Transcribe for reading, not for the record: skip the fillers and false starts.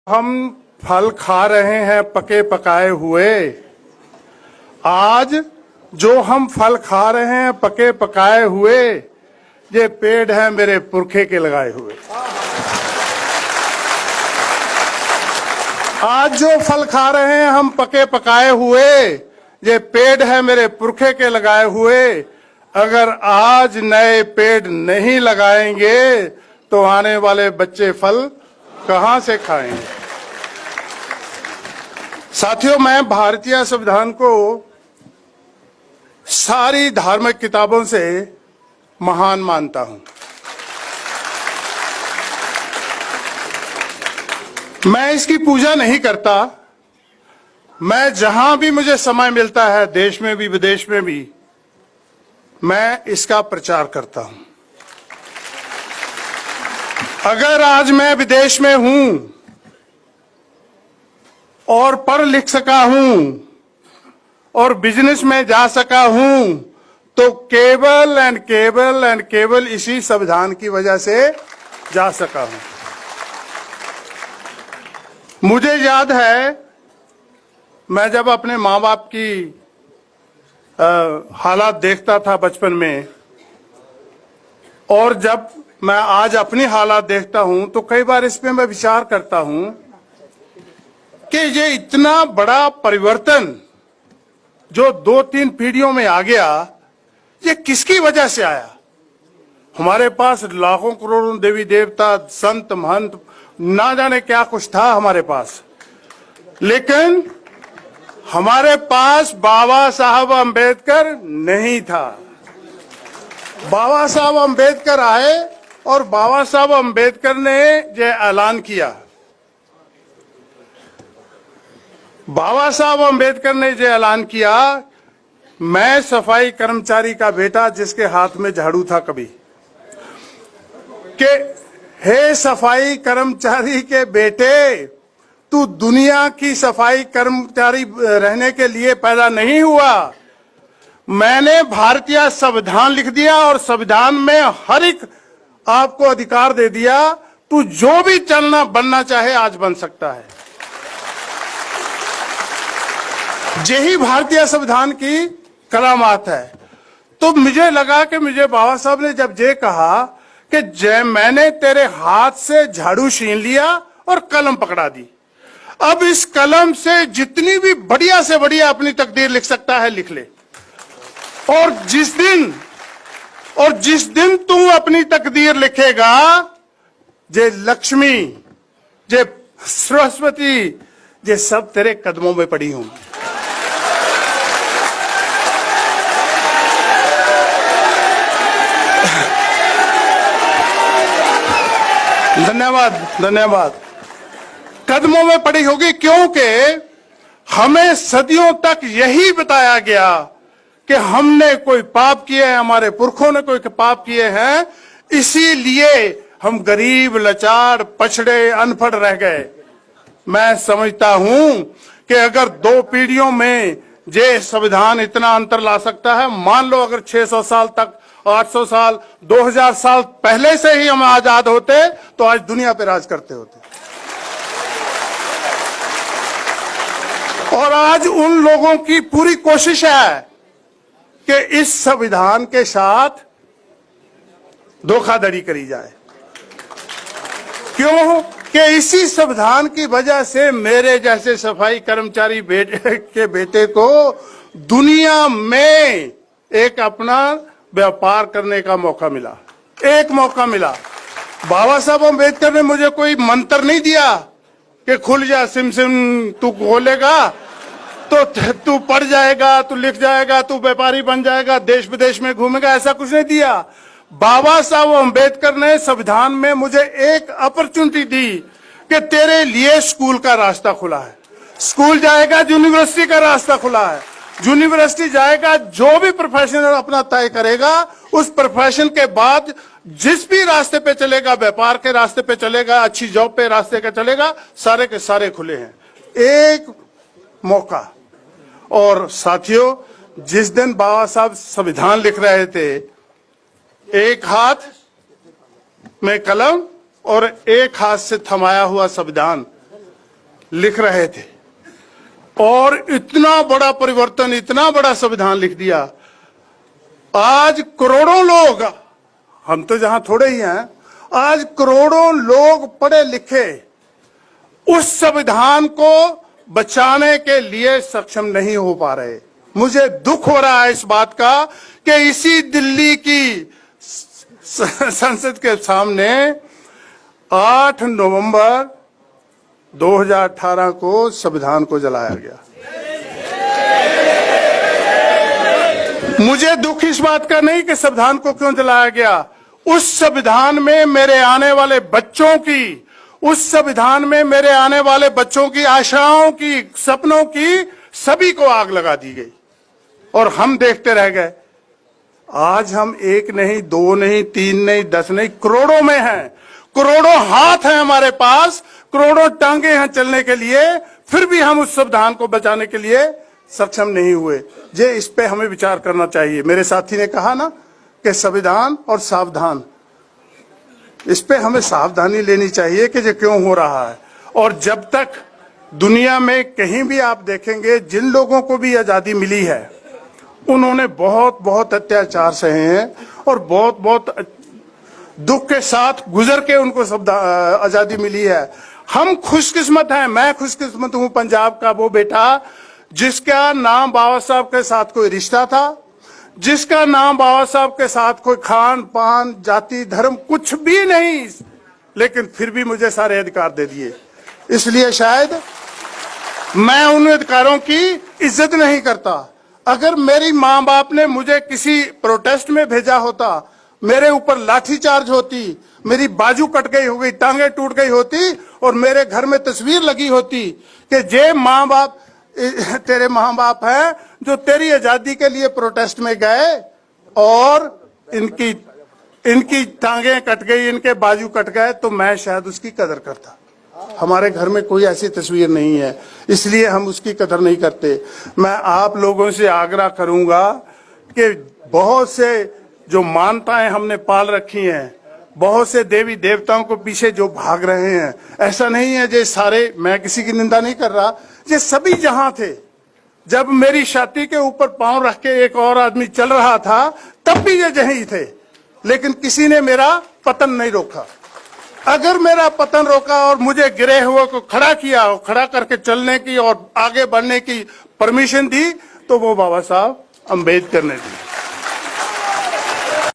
हम फल खा रहे हैं पके पकाए हुए। आज जो हम फल खा रहे हैं पके पकाए हुए, ये पेड़ है मेरे पुरखे के लगाए हुए। आज जो फल खा रहे हैं हम पके पकाए हुए, ये पेड़ है मेरे पुरखे के लगाए हुए। अगर आज नए पेड़ नहीं लगाएंगे तो आने वाले बच्चे फल कहां से खाएंगे। साथियों, मैं भारतीय संविधान को सारी धार्मिक किताबों से महान मानता हूं। मैं इसकी पूजा नहीं करता। मैं जहां भी मुझे समय मिलता है, देश में भी विदेश में भी, मैं इसका प्रचार करता हूं। अगर आज मैं विदेश में हूं और पढ़ लिख सका हूं और बिजनेस में जा सका हूं, तो केवल एंड केवल इसी संविधान की वजह से जा सका हूं। मुझे याद है, मैं जब अपने माँ बाप की हालात देखता था बचपन में, और जब मैं आज अपनी हालात देखता हूं, तो कई बार इस पे मैं विचार करता हूं कि ये इतना बड़ा परिवर्तन जो 2-3 पीढ़ियों में आ गया, ये किसकी वजह से आया। हमारे पास लाखों करोड़ों देवी देवता, संत महंत, ना जाने क्या कुछ था हमारे पास, लेकिन हमारे पास बाबा साहब अंबेडकर नहीं था। बाबा साहब अंबेडकर आए और बाबा साहब अंबेडकर ने ये ऐलान किया। बाबा साहब अंबेडकर ने ये ऐलान किया, मैं सफाई कर्मचारी का बेटा जिसके हाथ में झाड़ू था कभी, कि हे सफाई कर्मचारी के बेटे, तू दुनिया की सफाई कर्मचारी रहने के लिए पैदा नहीं हुआ। मैंने भारतीय संविधान लिख दिया और संविधान में हर एक आपको अधिकार दे दिया। तू जो भी चलना बनना चाहे आज बन सकता है। यही भारतीय संविधान की करामात है। तो मुझे लगा कि मुझे बाबा साहब ने जब ये कहा कि जय मैंने तेरे हाथ से झाड़ू छीन लिया और कलम पकड़ा दी, अब इस कलम से जितनी भी बढ़िया से बढ़िया अपनी तकदीर लिख सकता है लिख ले। और जिस दिन तू अपनी तकदीर लिखेगा, जे लक्ष्मी, जे सरस्वती, ये सब तेरे कदमों में पड़ी होंगी। धन्यवाद। कदमों में पड़ी होगी, क्योंकि हमें सदियों तक यही बताया गया कि हमने कोई पाप किए हैं, हमारे पुरखों ने कोई पाप किए हैं, इसीलिए हम गरीब, लाचार, पछड़े, अनपढ़ रह गए। मैं समझता हूं कि अगर 2 पीढ़ियों में ये संविधान इतना अंतर ला सकता है, मान लो अगर 600 साल तक, 800 साल, 2000 साल पहले से ही हम आजाद होते, तो आज दुनिया पे राज करते होते। और आज उन लोगों की पूरी कोशिश है कि इस संविधान के साथ धोखाधड़ी करी जाए। क्यों? कि इसी संविधान की वजह से मेरे जैसे सफाई कर्मचारी के बेटे को दुनिया में एक अपना व्यापार करने का मौका मिला, एक मौका मिला। बाबा साहब अम्बेडकर ने मुझे कोई मंत्र नहीं दिया कि खुल जा सिम सिम, तू खोलेगा तो तू पढ़ जाएगा, तू लिख जाएगा, तू व्यापारी बन जाएगा, देश विदेश में घूमेगा, ऐसा कुछ नहीं दिया। बाबा साहब अम्बेडकर ने संविधान में मुझे एक अपॉर्चुनिटी दी कि तेरे लिए स्कूल का रास्ता खुला है। स्कूल जाएगा, यूनिवर्सिटी का रास्ता खुला है। यूनिवर्सिटी जाएगा, जो भी प्रोफेशन अपना तय करेगा, उस प्रोफेशन के बाद जिस भी रास्ते पे चलेगा, व्यापार के रास्ते पे चलेगा, अच्छी जॉब पे रास्ते का चलेगा, सारे के सारे खुले हैं। एक मौका। और साथियों, जिस दिन बाबा साहब संविधान लिख रहे थे, एक हाथ में कलम और एक हाथ से थमाया हुआ संविधान, लिख रहे थे और इतना बड़ा परिवर्तन, इतना बड़ा संविधान लिख दिया। आज करोड़ों लोग, हम तो जहां थोड़े ही हैं, आज करोड़ों लोग पढ़े लिखे उस संविधान को बचाने के लिए सक्षम नहीं हो पा रहे। मुझे दुख हो रहा है इस बात का कि इसी दिल्ली की संसद के सामने 8 नवंबर 2018 को संविधान को जलाया गया। मुझे दुख इस बात का नहीं कि संविधान को क्यों जलाया गया, उस संविधान में मेरे आने वाले बच्चों की, उस संविधान में मेरे आने वाले बच्चों की आशाओं की, सपनों की, सभी को आग लगा दी गई और हम देखते रह गए। आज हम 1 नहीं, 2 नहीं, 3 नहीं, 10 नहीं, करोड़ों में हैं। करोड़ों हाथ हैं हमारे पास, करोड़ों टांगे हैं चलने के लिए, फिर भी हम उस संविधान को बचाने के लिए सक्षम नहीं हुए। जे इस पे हमें विचार करना चाहिए। मेरे साथी ने कहा ना कि संविधान और सावधान, इस पे हमें सावधानी लेनी चाहिए कि ये क्यों हो रहा है। और जब तक दुनिया में कहीं भी आप देखेंगे, जिन लोगों को भी आजादी मिली है उन्होंने बहुत बहुत अत्याचार सहे हैं और बहुत बहुत दुख के साथ गुजर के उनको आजादी मिली है। हम खुशकिस्मत हैं, मैं खुशकिस्मत हूं पंजाब का वो बेटा जिसका नाम बाबा साहब के साथ कोई रिश्ता था, जिसका नाम बाबा साहब के साथ कोई खान पान, जाति, धर्म कुछ भी नहीं, लेकिन फिर भी मुझे सारे अधिकार दे दिए। इसलिए शायद मैं उन अधिकारों की इज्जत नहीं करता। अगर मेरी माँ बाप ने मुझे किसी प्रोटेस्ट में भेजा होता, मेरे ऊपर लाठीचार्ज होती, मेरी बाजू कट गई हो गई, टांगे टूट गई होती और मेरे घर में तस्वीर लगी होती कि जे माँ बाप, तेरे माँ बाप हैं जो तेरी आजादी के लिए प्रोटेस्ट में गए और इनकी टांगे कट गई, इनके बाजू कट गए, तो मैं शायद उसकी कदर करता। हमारे घर में कोई ऐसी तस्वीर नहीं है, इसलिए हम उसकी कदर नहीं करते। मैं आप लोगों से आग्रह करूंगा कि बहुत से जो मान्यताएं हमने पाल रखी हैं, बहुत से देवी देवताओं को पीछे जो भाग रहे हैं, ऐसा नहीं है जे सारे, मैं किसी की निंदा नहीं कर रहा, ये सभी जहां थे, जब मेरी छाती के ऊपर पांव रख के एक और आदमी चल रहा था तब भी ये यहीं थे, लेकिन किसी ने मेरा पतन नहीं रोका। अगर मेरा पतन रोका और मुझे गिरे हुए को खड़ा किया और खड़ा करके चलने की और आगे बढ़ने की परमिशन दी, तो वो बाबा साहब अम्बेडकर ने दी।